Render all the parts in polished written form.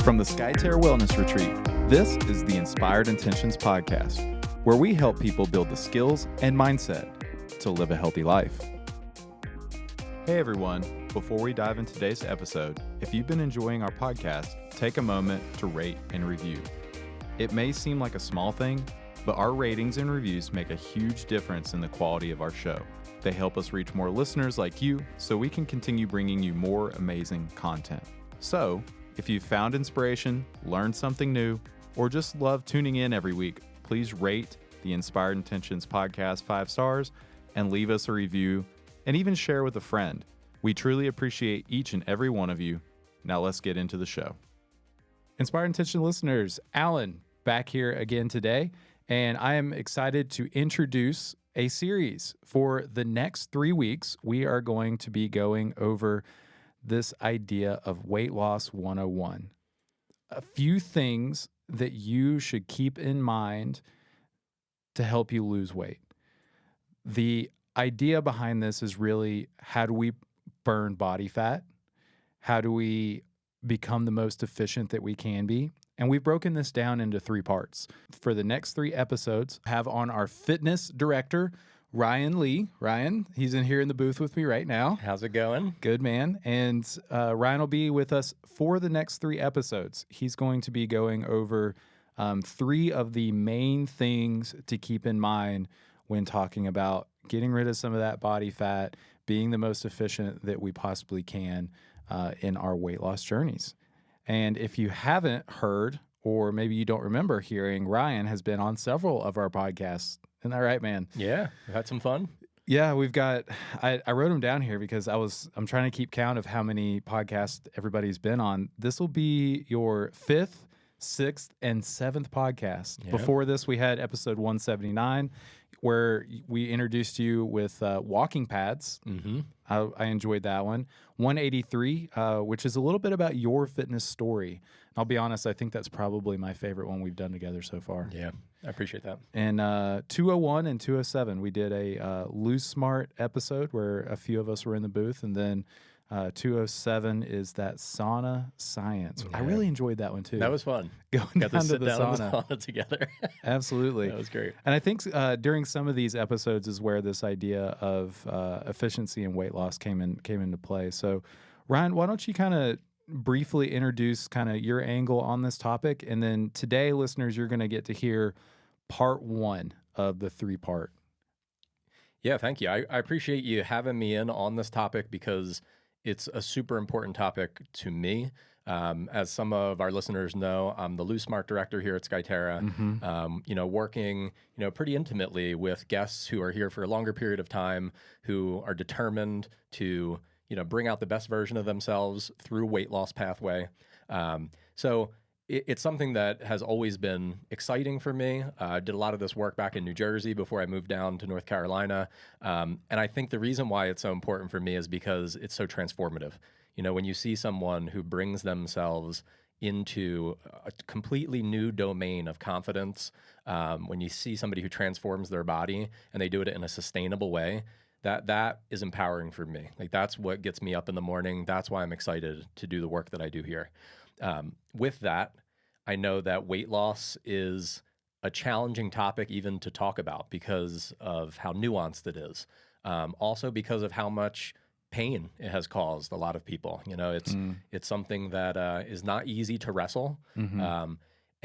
From the Skyterra Wellness Retreat, this is the Inspired Intentions Podcast, where we help people build the skills and mindset to live a healthy life. Hey everyone, before we dive into today's episode, if you've been enjoying our podcast, take a moment to rate and review. It may seem like a small thing, but our ratings and reviews make a huge difference in the quality of our show. They help us reach more listeners like you so we can continue bringing you more amazing content. So, if you've found inspiration, learned something new, or just love tuning in every week, please rate the Inspired Intentions Podcast 5 stars and leave us a review and even share with a friend. We truly appreciate each and every one of you. Now let's get into the show. Inspired Intention listeners, Alan back here again today, and I am excited to introduce a series. For the next 3 weeks, we are going to be going over this idea of weight loss 101. A few things that you should keep in mind to help you lose weight. The idea behind this is really, how do we burn body fat? How do we become the most efficient that we can be? And we've broken this down into 3 parts. For the next 3 episodes, have on our fitness director, Ryan Lee. Ryan, he's in here in the booth with me right now. How's it going? Good, man. And Ryan will be with us for the next 3 episodes. He's going to be going over 3 of the main things to keep in mind when talking about getting rid of some of that body fat, being the most efficient that we possibly can in our weight loss journeys. And if you haven't heard, or maybe you don't remember hearing, Ryan has been on several of our podcasts. Isn't that right, man? Yeah, we've had some fun. Yeah, we've got, I wrote them down here because I'm trying to keep count of how many podcasts everybody's been on. This will be your 5th, 6th, and 7th podcast. Yeah. Before this, we had episode 179, where we introduced you with walking pads. Mm-hmm. I enjoyed that one. 183, which is a little bit about your fitness story. I'll be honest, I think that's probably my favorite one we've done together so far. Yeah, I appreciate that. And 201 and 207, we did a Lose Smart episode where a few of us were in the booth. And then 207 is that sauna science. Yeah. I really enjoyed that one too. That was fun. Going Got down to to sit the down in sauna. the sauna together. Absolutely. That was great. And I think during some of these episodes is where this idea of efficiency and weight loss came into play. So, Ryan, why don't you kind of briefly introduce kind of your angle on this topic, and then today, listeners, you're going to get to hear part 1 of the 3-part. Yeah, thank you. I appreciate you having me in on this topic because it's a super important topic to me. As some of our listeners know, I'm the Lose Smart director here at Skyterra. Mm-hmm. Working, pretty intimately with guests who are here for a longer period of time, who are determined to, bring out the best version of themselves through weight loss pathway. So it's something that has always been exciting for me. I did a lot of this work back in New Jersey before I moved down to North Carolina. And I think the reason why it's so important for me is because it's so transformative. When you see someone who brings themselves into a completely new domain of confidence, when you see somebody who transforms their body and they do it in a sustainable way, that is empowering for me. Like, that's what gets me up in the morning. That's why I'm excited to do the work that I do here. With that, I know that weight loss is a challenging topic even to talk about because of how nuanced it is. Also because of how much pain it has caused a lot of people. It's something that is not easy to wrestle. Mm-hmm.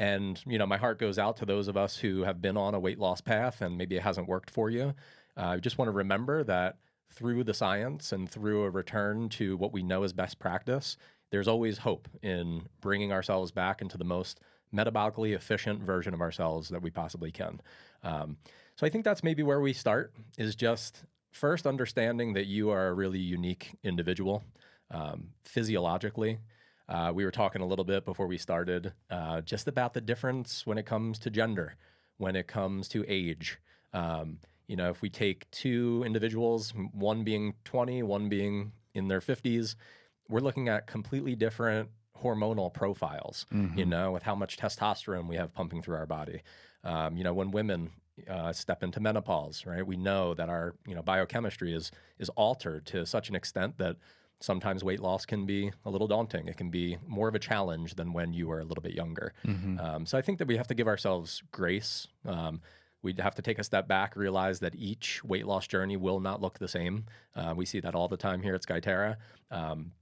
And my heart goes out to those of us who have been on a weight loss path and maybe it hasn't worked for you. I just want to remember that through the science and through a return to what we know is best practice, there's always hope in bringing ourselves back into the most metabolically efficient version of ourselves that we possibly can. So I think that's maybe where we start, is just first understanding that you are a really unique individual physiologically. We were talking a little bit before we started just about the difference when it comes to gender, when it comes to age. If we take 2 individuals, one being 20, one being in their 50s, we're looking at completely different hormonal profiles, mm-hmm. With how much testosterone we have pumping through our body. When women step into menopause, right, we know that our biochemistry is altered to such an extent that sometimes weight loss can be a little daunting. It can be more of a challenge than when you were a little bit younger. So I think that we have to give ourselves grace. We'd have to take a step back, realize that each weight loss journey will not look the same. We see that all the time here at Skyterra.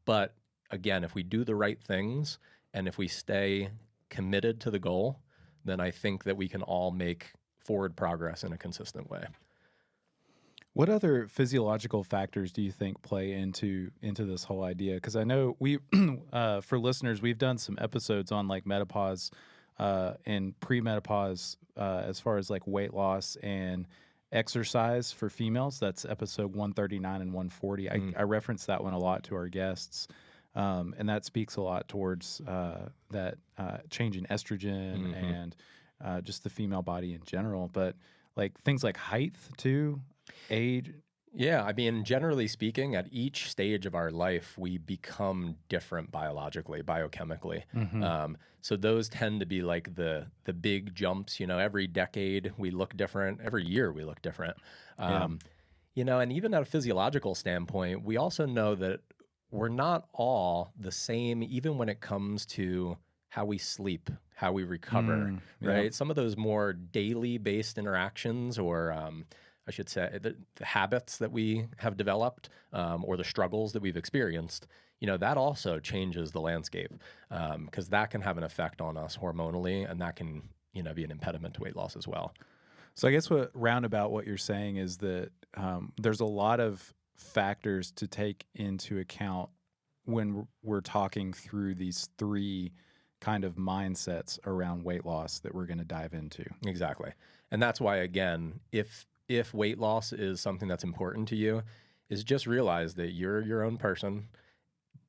But again, if we do the right things and if we stay committed to the goal, then I think that we can all make forward progress in a consistent way. What other physiological factors do you think play into this whole idea? Because I know we, for listeners, we've done some episodes on like menopause and premenopause as far as like weight loss and exercise for females. That's episode 139 and 140. I reference that one a lot to our guests, and that speaks a lot towards that change in estrogen and just the female body in general. But like things like height too. Age? Yeah, I mean, generally speaking, at each stage of our life, we become different biologically, biochemically. So those tend to be like the big jumps. You know, every decade we look different. Every year we look different. You know, and even at a physiological standpoint, we also know that we're not all the same, even when it comes to how we sleep, how we recover, right? Some of those more daily based interactions or I should say, the habits that we have developed or the struggles that we've experienced, you know, that also changes the landscape because that can have an effect on us hormonally, and that can, you know, be an impediment to weight loss as well. So I guess what roundabout what you're saying is that there's a lot of factors to take into account when we're talking through these three kind of mindsets around weight loss that we're going to dive into. Exactly. And that's why, again, if weight loss is something that's important to you, is just realize that you're your own person,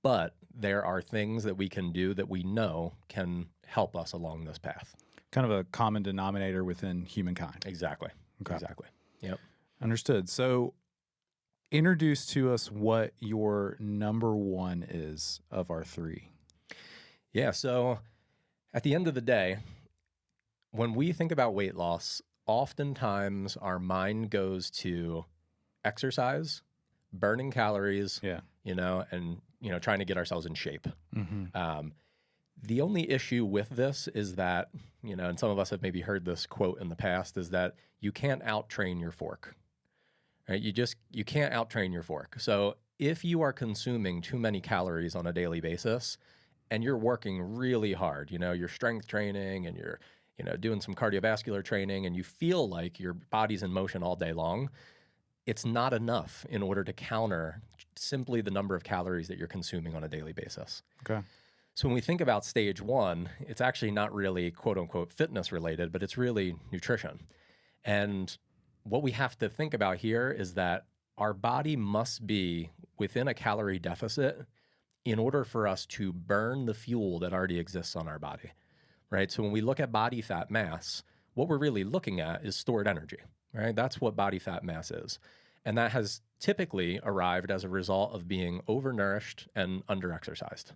but there are things that we can do that we know can help us along this path. Kind of a common denominator within humankind. Exactly. Okay. Exactly. Yep. Understood. So introduce to us what your number one is of our three. Yeah. So at the end of the day, when we think about weight loss, oftentimes our mind goes to exercise, burning calories, you know, and, you know, trying to get ourselves in shape. The only issue with this is that, you know, and some of us have maybe heard this quote in the past, is that you can't out-train your fork, right? You can't out-train your fork. So if you are consuming too many calories on a daily basis and you're working really hard, you know, you're strength training and you're, you know, doing some cardiovascular training and you feel like your body's in motion all day long, it's not enough in order to counter simply the number of calories that you're consuming on a daily basis. Okay. So when we think about stage one, it's actually not really quote unquote fitness related, but it's really nutrition. And what we have to think about here is that our body must be within a calorie deficit in order for us to burn the fuel that already exists on our body, right? So when we look at body fat mass, what we're really looking at is stored energy, right? That's what body fat mass is. And that has typically arrived as a result of being overnourished and underexercised.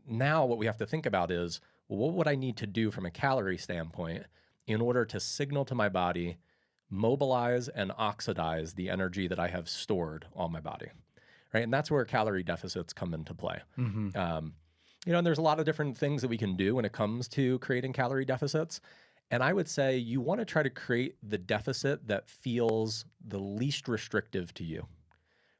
Now what we have to think about is, well, what would I need to do from a calorie standpoint in order to signal to my body, mobilize and oxidize the energy that I have stored on my body, right? And that's where calorie deficits come into play. You know, and there's a lot of different things that we can do when it comes to creating calorie deficits. And I would say you want to try to create the deficit that feels the least restrictive to you,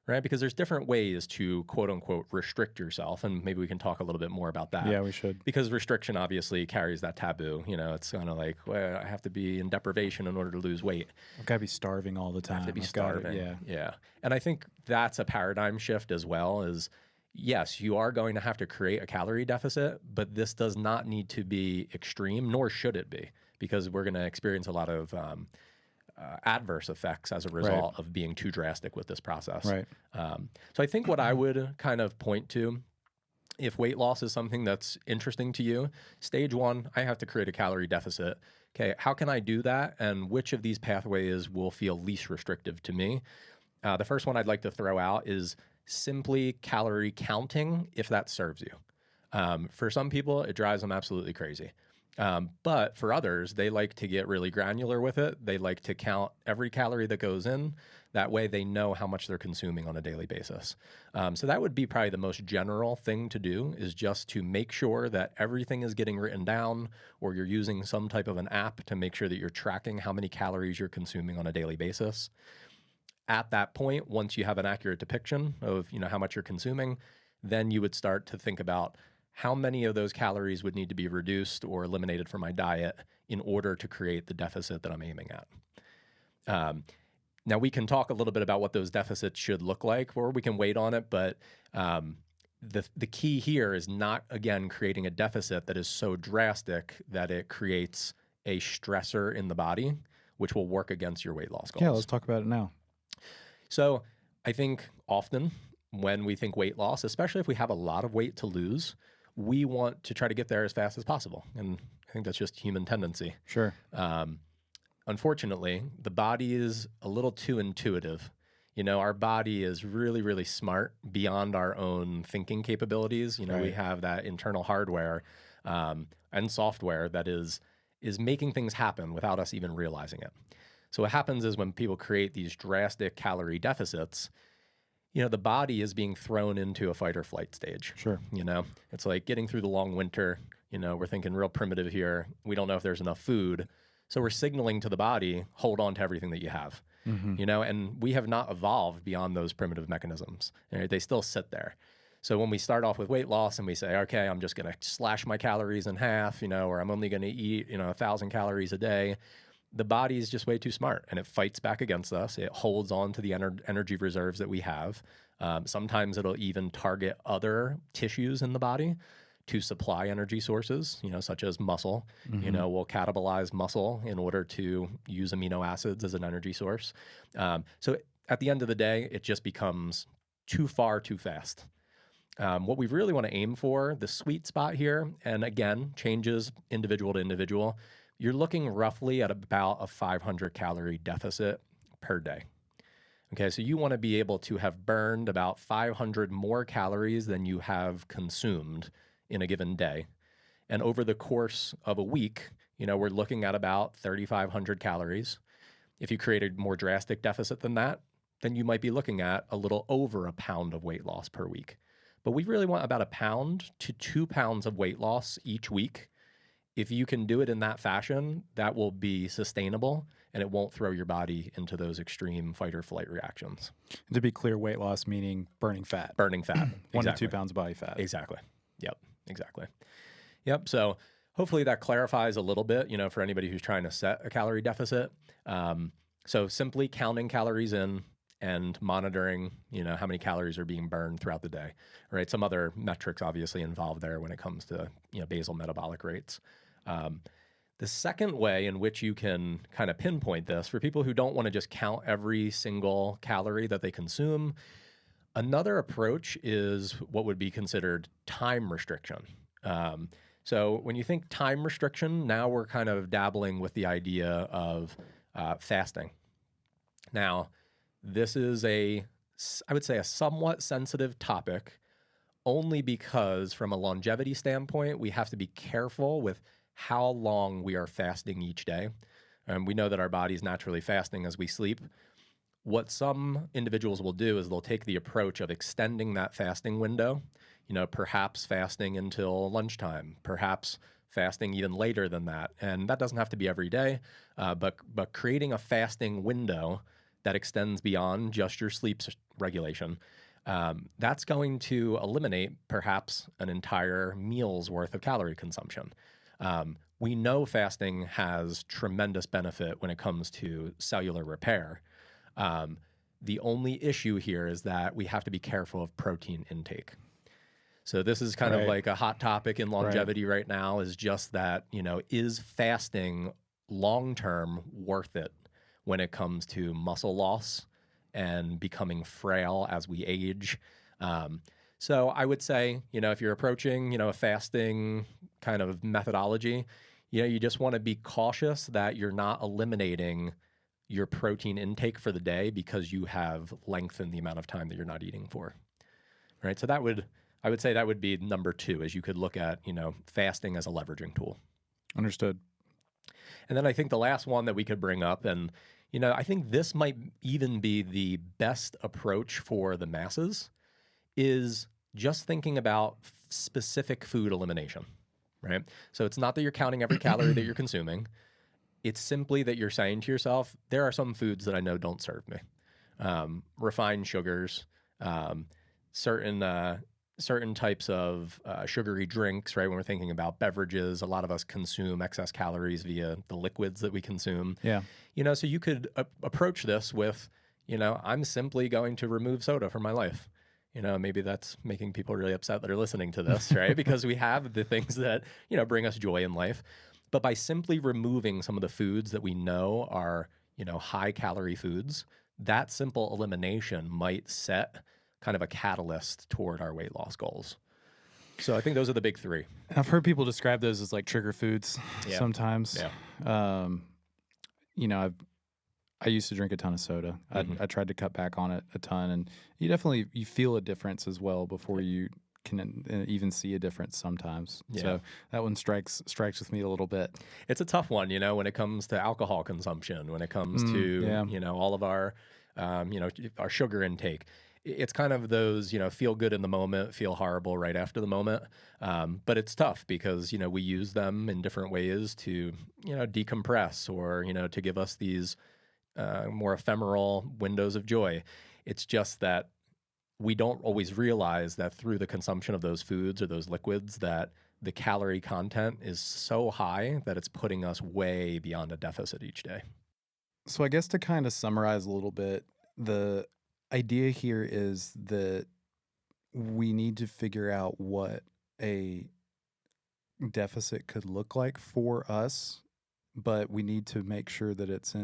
right? Because there's different ways to quote unquote restrict yourself. And maybe we can talk a little bit more about that. Yeah, we should. Because restriction obviously carries that taboo. You know, it's kind of like, well, I have to be in deprivation in order to lose weight. I've got to be starving all the time. I have to be I've starving. Gotta, Yeah. And I think that's a paradigm shift as well is, yes, you are going to have to create a calorie deficit, but this does not need to be extreme, nor should it be, because we're going to experience a lot of adverse effects as a result of being too drastic with this process. Right. So I think what I would kind of point to, if weight loss is something that's interesting to you, stage one, I have to create a calorie deficit. Okay, how can I do that? And which of these pathways will feel least restrictive to me? The first one I'd like to throw out is simply calorie counting, if that serves you. For some people, it drives them absolutely crazy. But for others, they like to get really granular with it. They like to count every calorie that goes in. That way they know how much they're consuming on a daily basis. So that would be probably the most general thing to do, is just to make sure that everything is getting written down, or you're using some type of an app to make sure that you're tracking how many calories you're consuming on a daily basis. At that point, once you have an accurate depiction of, how much you're consuming, then you would start to think about how many of those calories would need to be reduced or eliminated from my diet in order to create the deficit that I'm aiming at. Now, we can talk a little bit about what those deficits should look like, or we can wait on it, but the key here is not, again, creating a deficit that is so drastic that it creates a stressor in the body, which will work against your weight loss goals. Yeah, let's talk about it now. So I think often when we think weight loss, especially if we have a lot of weight to lose, we want to try to get there as fast as possible. And I think that's just human tendency. Sure. Unfortunately, the body is a little too intuitive. Our body is really, really smart beyond our own thinking capabilities. Right. We have that internal hardware and software that is making things happen without us even realizing it. So what happens is when people create these drastic calorie deficits, the body is being thrown into a fight or flight stage. Sure. It's like getting through the long winter. We're thinking real primitive here. We don't know if there's enough food. So we're signaling to the body, hold on to everything that you have, and we have not evolved beyond those primitive mechanisms. They still sit there. So when we start off with weight loss and we say, okay, I'm just going to slash my calories in half, or I'm only going to eat, 1,000 calories a day, the body is just way too smart and it fights back against us. It holds on to the energy reserves that we have. Sometimes it'll even target other tissues in the body to supply energy sources, such as muscle. We'll catabolize muscle in order to use amino acids as an energy source. So at the end of the day, it just becomes too far, too fast. What we really want to aim for, the sweet spot here, and again, changes individual to individual, you're looking roughly at about a 500 calorie deficit per day. Okay, so you want to be able to have burned about 500 more calories than you have consumed in a given day. And over the course of a week, we're looking at about 3,500 calories. If you create a more drastic deficit than that, then you might be looking at a little over a pound of weight loss per week. But we really want about 1 pound to 2 pounds of weight loss each week. If you can do it in that fashion, that will be sustainable and it won't throw your body into those extreme fight or flight reactions. To be clear, weight loss meaning burning fat. Burning fat. 1 to 2 pounds of body fat. Exactly. Yep. Exactly. Yep. So hopefully that clarifies a little bit, for anybody who's trying to set a calorie deficit. So simply counting calories in and monitoring, how many calories are being burned throughout the day, right? Some other metrics obviously involved there when it comes to, basal metabolic rates. The second way in which you can kind of pinpoint this for people who don't want to just count every single calorie that they consume, another approach is what would be considered time restriction. So when you think time restriction, now we're kind of dabbling with the idea of fasting. Now, this is I would say a somewhat sensitive topic, only because from a longevity standpoint, we have to be careful with how long we are fasting each day. We know that our body's naturally fasting as we sleep. What some individuals will do is they'll take the approach of extending that fasting window, perhaps fasting until lunchtime, perhaps fasting even later than that. And that doesn't have to be every day, but creating a fasting window that extends beyond just your sleep regulation, that's going to eliminate perhaps an entire meal's worth of calorie consumption. We know fasting has tremendous benefit when it comes to cellular repair. The only issue here is that we have to be careful of protein intake. So this is kind of like a hot topic in longevity right now, is just that, is fasting long-term worth it when it comes to muscle loss and becoming frail as we age? So I would say, if you're approaching, a fasting kind of methodology, you just want to be cautious that you're not eliminating your protein intake for the day because you have lengthened the amount of time that you're not eating for, right? So I would say that would be number 2, is you could look at, fasting as a leveraging tool. Understood. And then I think the last one that we could bring up, and I think this might even be the best approach for the masses, is just thinking about specific food elimination, right? So it's not that you're counting every calorie that you're consuming. It's simply that you're saying to yourself, there are some foods that I know don't serve me. Refined sugars, certain types of sugary drinks, right? When we're thinking about beverages, a lot of us consume excess calories via the liquids that we consume. Yeah. So you could approach this with, I'm simply going to remove soda from my life. Maybe that's making people really upset that are listening to this, right? Because we have the things that, bring us joy in life. But by simply removing some of the foods that we know are, high calorie foods, that simple elimination might set kind of a catalyst toward our weight loss goals. So I think those are the big three. I've heard people describe those as like trigger foods sometimes. Yeah. I used to drink a ton of soda. I tried to cut back on it a ton, and you feel a difference as well before you can even see a difference sometimes. Yeah. So that one strikes with me a little bit. It's a tough one, when it comes to alcohol consumption, when it comes to, all of our, our sugar intake. It's kind of those, feel good in the moment, feel horrible right after the moment. But it's tough because, we use them in different ways to, decompress or, to give us these more ephemeral windows of joy. It's just that we don't always realize that through the consumption of those foods or those liquids that the calorie content is so high that it's putting us way beyond a deficit each day. So I guess to kind of summarize a little bit, the idea here is that we need to figure out what a deficit could look like for us, but we need to make sure that it's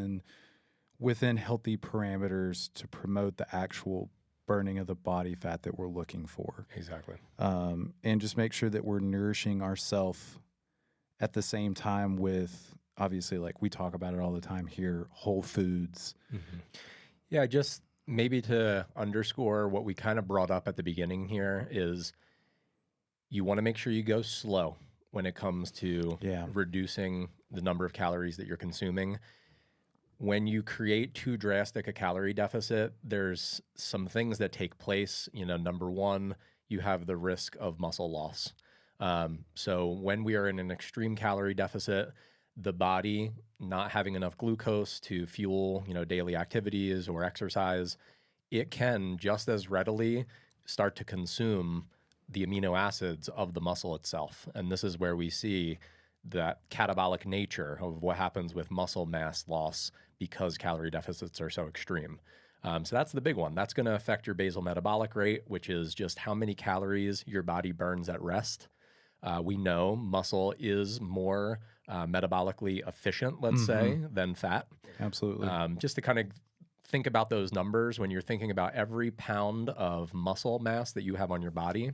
within healthy parameters to promote the actual burning of the body fat that we're looking for. Exactly. And just make sure that we're nourishing ourselves at the same time with, obviously, like we talk about it all the time here, whole foods. Mm-hmm. Yeah, just maybe to underscore what we kind of brought up at the beginning here is you want to make sure you go slow when it comes to reducing the number of calories that you're consuming. When you create too drastic a calorie deficit, there's some things that take place. Number one, you have the risk of muscle loss. So when we are in an extreme calorie deficit, the body not having enough glucose to fuel, daily activities or exercise, it can just as readily start to consume the amino acids of the muscle itself. And this is where we see that catabolic nature of what happens with muscle mass loss because calorie deficits are so extreme. So that's the big one. That's going to affect your basal metabolic rate, which is just how many calories your body burns at rest. We know muscle is more metabolically efficient, let's say, than fat. Absolutely. Just to kind of think about those numbers, when you're thinking about every pound of muscle mass that you have on your body,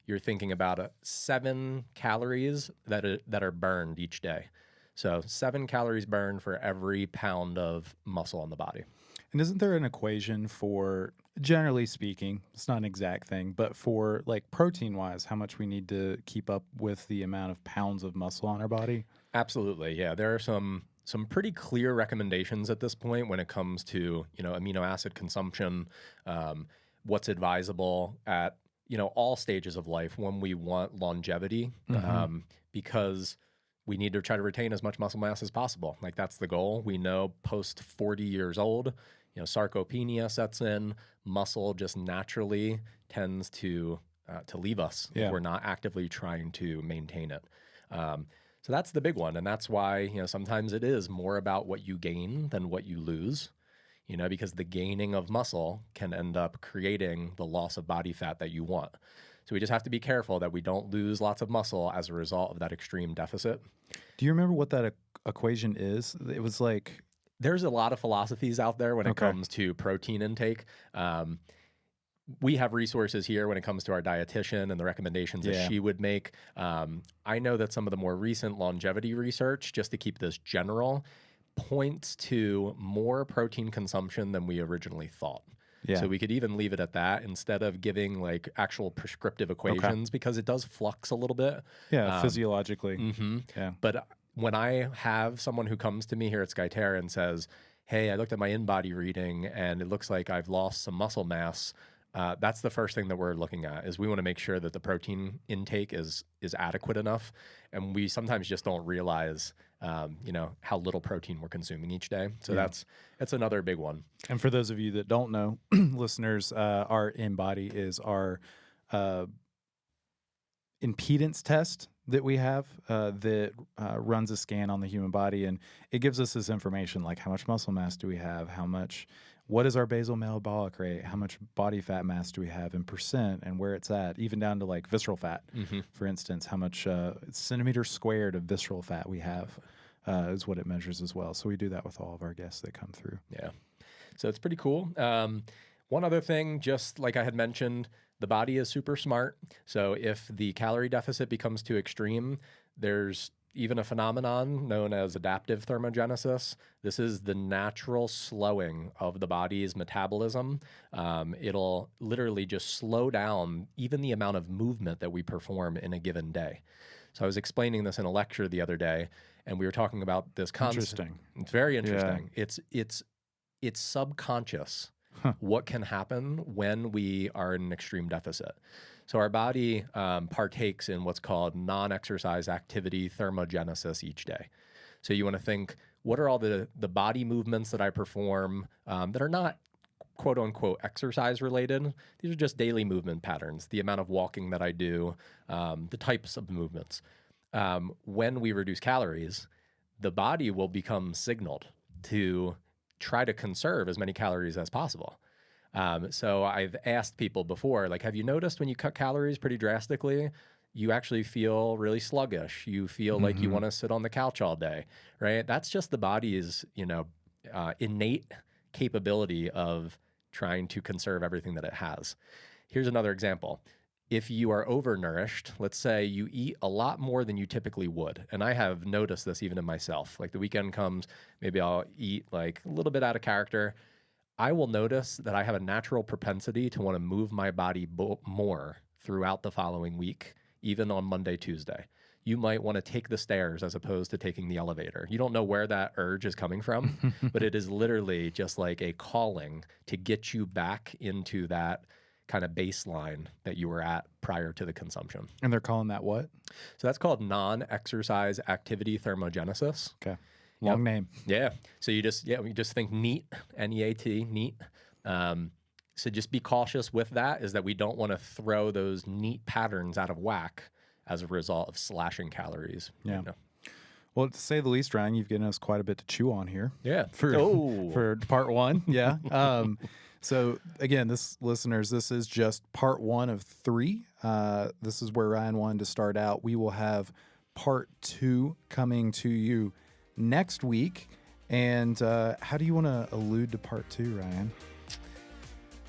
you're thinking about 7 calories that are burned each day. So 7 calories burned for every pound of muscle on the body. And isn't there an equation for, generally speaking, it's not an exact thing, but for like protein-wise, how much we need to keep up with the amount of pounds of muscle on our body? Absolutely, yeah. There are some pretty clear recommendations at this point when it comes to, amino acid consumption, what's advisable at, all stages of life when we want longevity, because we need to try to retain as much muscle mass as possible. Like that's the goal. We know post 40 years old, sarcopenia sets in, muscle just naturally tends to leave us if we're not actively trying to maintain it. So that's the big one. And that's why, sometimes it is more about what you gain than what you lose, because the gaining of muscle can end up creating the loss of body fat that you want. So we just have to be careful that we don't lose lots of muscle as a result of that extreme deficit. Do you remember what that equation is? It was like... There's a lot of philosophies out there when it comes to protein intake. We have resources here when it comes to our dietitian and the recommendations that she would make. I know that some of the more recent longevity research, just to keep this general, points to more protein consumption than we originally thought. Yeah. So we could even leave it at that instead of giving like actual prescriptive equations because it does flux a little bit. Yeah, physiologically. Yeah. But when I have someone who comes to me here at Skyterra and says, hey, I looked at my in-body reading and it looks like I've lost some muscle mass, that's the first thing that we're looking at is we want to make sure that the protein intake is adequate enough. And we sometimes just don't realize, how little protein we're consuming each day. So that's another big one. And for those of you that don't know, listeners, our in-body is our impedance test that we have that runs a scan on the human body, and it gives us this information like how much muscle mass do we have, what is our basal metabolic rate, how much body fat mass do we have in percent, and where it's at, even down to like visceral fat, for instance, how much centimeters squared of visceral fat we have is what it measures as well. So we do that with all of our guests that come through. Yeah. So it's pretty cool. One other thing, just like I had mentioned, the body is super smart. So if the calorie deficit becomes too extreme, there's even a phenomenon known as adaptive thermogenesis. This is the natural slowing of the body's metabolism. It'll literally just slow down even the amount of movement that we perform in a given day. So I was explaining this in a lecture the other day, and we were talking about this concept. Interesting. It's very interesting. Yeah. It's subconscious. What can happen when we are in an extreme deficit. So our body partakes in what's called non-exercise activity thermogenesis each day. So you want to think, what are all the body movements that I perform that are not quote unquote exercise related? These are just daily movement patterns, the amount of walking that I do, the types of movements. When we reduce calories, the body will become signaled to try to conserve as many calories as possible. So I've asked people before, like, have you noticed when you cut calories pretty drastically, you actually feel really sluggish? You feel like you want to sit on the couch all day, right? That's just the body's, innate capability of trying to conserve everything that it has. Here's another example. If you are overnourished, let's say you eat a lot more than you typically would. And I have noticed this even in myself. Like the weekend comes, maybe I'll eat like a little bit out of character. I will notice that I have a natural propensity to want to move my body more throughout the following week, even on Monday, Tuesday. You might want to take the stairs as opposed to taking the elevator. You don't know where that urge is coming from, but it is literally just like a calling to get you back into that kind of baseline that you were at prior to the consumption. And they're calling that what? So that's called non-exercise activity thermogenesis. Okay. Long name. Yeah. So you just think NEAT, N-E-A-T, NEAT. So just be cautious with that, is that we don't want to throw those NEAT patterns out of whack as a result of slashing calories. Yeah. Well, to say the least, Ryan, you've given us quite a bit to chew on here. Yeah. For part one. Yeah. So again, listeners, this is just part one of 3. This is where Ryan wanted to start out. We will have part 2 coming to you next week. And how do you want to allude to part 2, Ryan?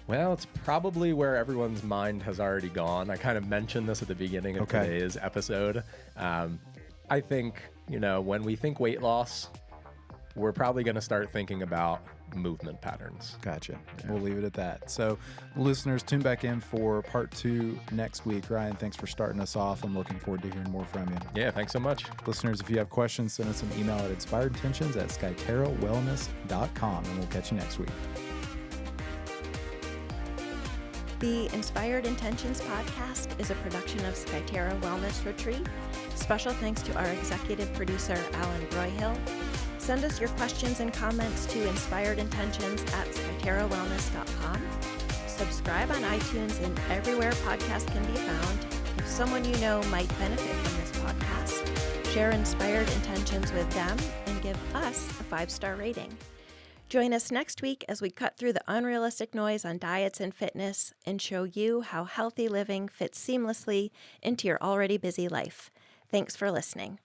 Well, it's probably where everyone's mind has already gone. I kind of mentioned this at the beginning of today's episode. I think, when we think weight loss, we're probably going to start thinking about movement patterns. Gotcha. Yeah. We'll leave it at that. So listeners, tune back in for part 2 next week. Ryan, thanks for starting us off. I'm looking forward to hearing more from you. Yeah, thanks so much. Listeners, if you have questions, send us an email at inspiredintentions@skyterrawellness.com, and we'll catch you next week. The Inspired Intentions podcast is a production of Skyterra Wellness Retreat. Special thanks to our executive producer, Alan Broyhill. Send us your questions and comments to inspiredintentions@skyterrawellness.com. Subscribe on iTunes and everywhere podcasts can be found. If someone you know might benefit from this podcast, share Inspired Intentions with them and give us a 5-star rating. Join us next week as we cut through the unrealistic noise on diets and fitness and show you how healthy living fits seamlessly into your already busy life. Thanks for listening.